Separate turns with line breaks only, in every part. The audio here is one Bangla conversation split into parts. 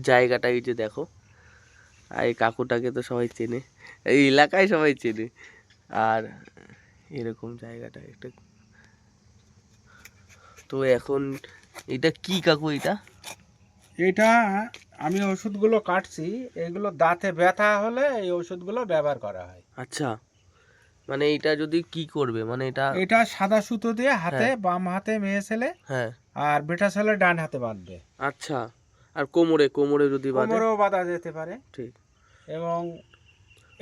জায়গাটা এই যে দেখো, আর এই কাকুটাকে তো সবাই চেনে, এই এলাকায় সবাই চেনে। আর এরকম জায়গাটা একটা। তো এখন এটা কি কাকু এটা?
এটা আমি ওষুধগুলো কাটছি, এগুলো দাঁতে ব্যথা হলে এই ওষুধগুলো ব্যবহার করা হয়।
আচ্ছা, মানে এটা যদি কি করবে, মানে এটা?
এটা সাদা সুতো দিয়ে হাতে,
হ্যাঁ
বাম হাতে মেয়ে ছেলে
হ্যাঁ।
আর বেটা ছেলে ডান হাতে বাঁধবে।
আচ্ছা, আর কোমরে কোমরে যদি বাঁধে?
কোমরেও বাঁধা যেতে পারে।
ঠিক।
এবং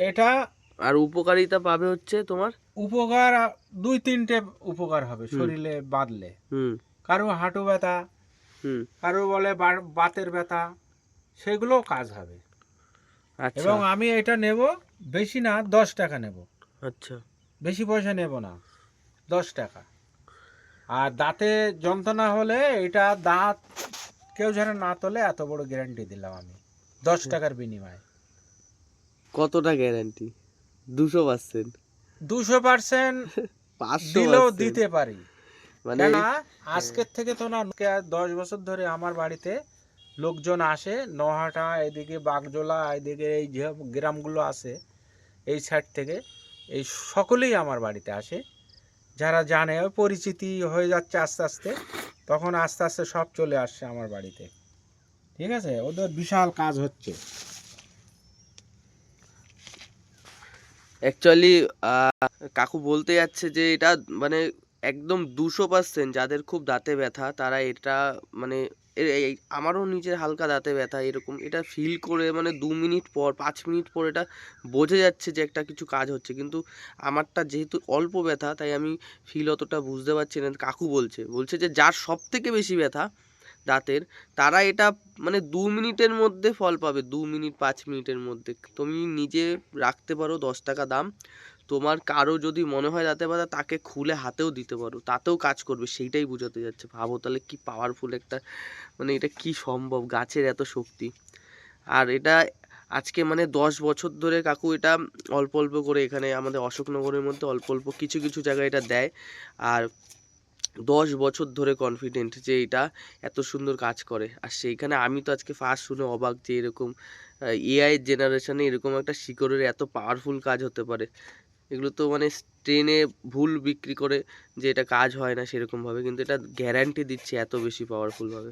এটা
আর উপকারিতা পাবে হচ্ছে তোমার?
উপকার দুই তিনটে উপকার হবে
হুম
শরীরে বাঁধলে।
হুম
কারো হাঁটু ব্যথা,
হুম।
কারো বলে বাতের ব্যথা, সেগুলোও কাজ হবে।
আচ্ছা
এবং আমি এটা নেব বেশি না, 10 টাকা নেব,
আচ্ছা।
বেশি পয়সা নেব না, 10 টাকা। আর দাঁতে যন্ত্রণা হলে এটা দাঁত কেউ যেন না তোলে, এত বড় গ্যারান্টি দিলাম আমি 10 টাকার বিনিময়ে।
কতটা গ্যারান্টি? 200%?
200% দিলেও
500%?
দিতে পারি।
মানে
কেন
হ্যাঁ।
আজকের থেকে তো না, 10 বছর ধরে আমার বাড়িতে লোকজন আসে, নহাটা এদিকে, বাগজোলা এদিকে, এই যে গ্রামগুলো আছে এই সাইড থেকে, এই সকলেই আমার বাড়িতে আসে। যারা জানে, ওই পরিচিতি হয়ে যাচ্ছে আস্তে আস্তে, তখন আস্তে আস্তে সব চলে আসছে আমার বাড়িতে। ঠিক আছে, ওদের বিশাল কাজ হচ্ছে।
অ্যাকচুয়ালি কাকু বলতে যাচ্ছে যে এটা মানে একদম 200% যাদের খুব দাঁতে ব্যথা তারা এটা মানে আমারও নিজের হালকা দাঁতে ব্যথা এরকম, এটা ফিল করে মানে 2 মিনিট পর 5 মিনিট পর এটা বোঝা যাচ্ছে যে একটা কিছু কাজ হচ্ছে। কিন্তু আমারটা যেহেতু অল্প ব্যথা তাই আমি ফিল অতটা বুঝতে পারছি না। কাকু বলছে যে যার সব থেকে বেশি ব্যথা দাঁতের, তারা এটা মানে 2 মিনিটের মধ্যে ফল পাবে, 2 মিনিট 5 মিনিটের মধ্যে। তুমি নিজে রাখতে পারো, 10 টাকা দাম। তোমার কারো যদি মনে হয় দাঁতে ব্যথা, তাকে খুলে হাতেও দিতে পারো, তাতেও কাজ করবে, সেইটাই বোঝাতে যাচ্ছে। ভাবো তাহলে কি পাওয়ারফুল একটা, মানে এটা কি সম্ভব, গাছের এত শক্তি। আর এটা আজকে মানে 10 বছর ধরে কাকু এটা অল্প অল্প করে এখানে আমাদের অশোকনগরের মধ্যে অল্প অল্প কিছু কিছু জায়গায় এটা দেয়। আর 10 বছর ধরে কনফিডেন্ট যে এটা এত সুন্দর কাজ করে। আর সেইখানে আমি তো আজকে ফার্স্ট শুনে অবাক যে এরকম এআই জেনারেশনে এরকম একটা শিকড়ের এত পাওয়ারফুল কাজ হতে পারে। এগুলো তো মানে ট্রেনে ভুল বিক্রি করে যে এটা কাজ হয় না সেরকমভাবে, কিন্তু এটা গ্যারান্টি দিচ্ছে এত বেশি পাওয়ারফুলভাবে।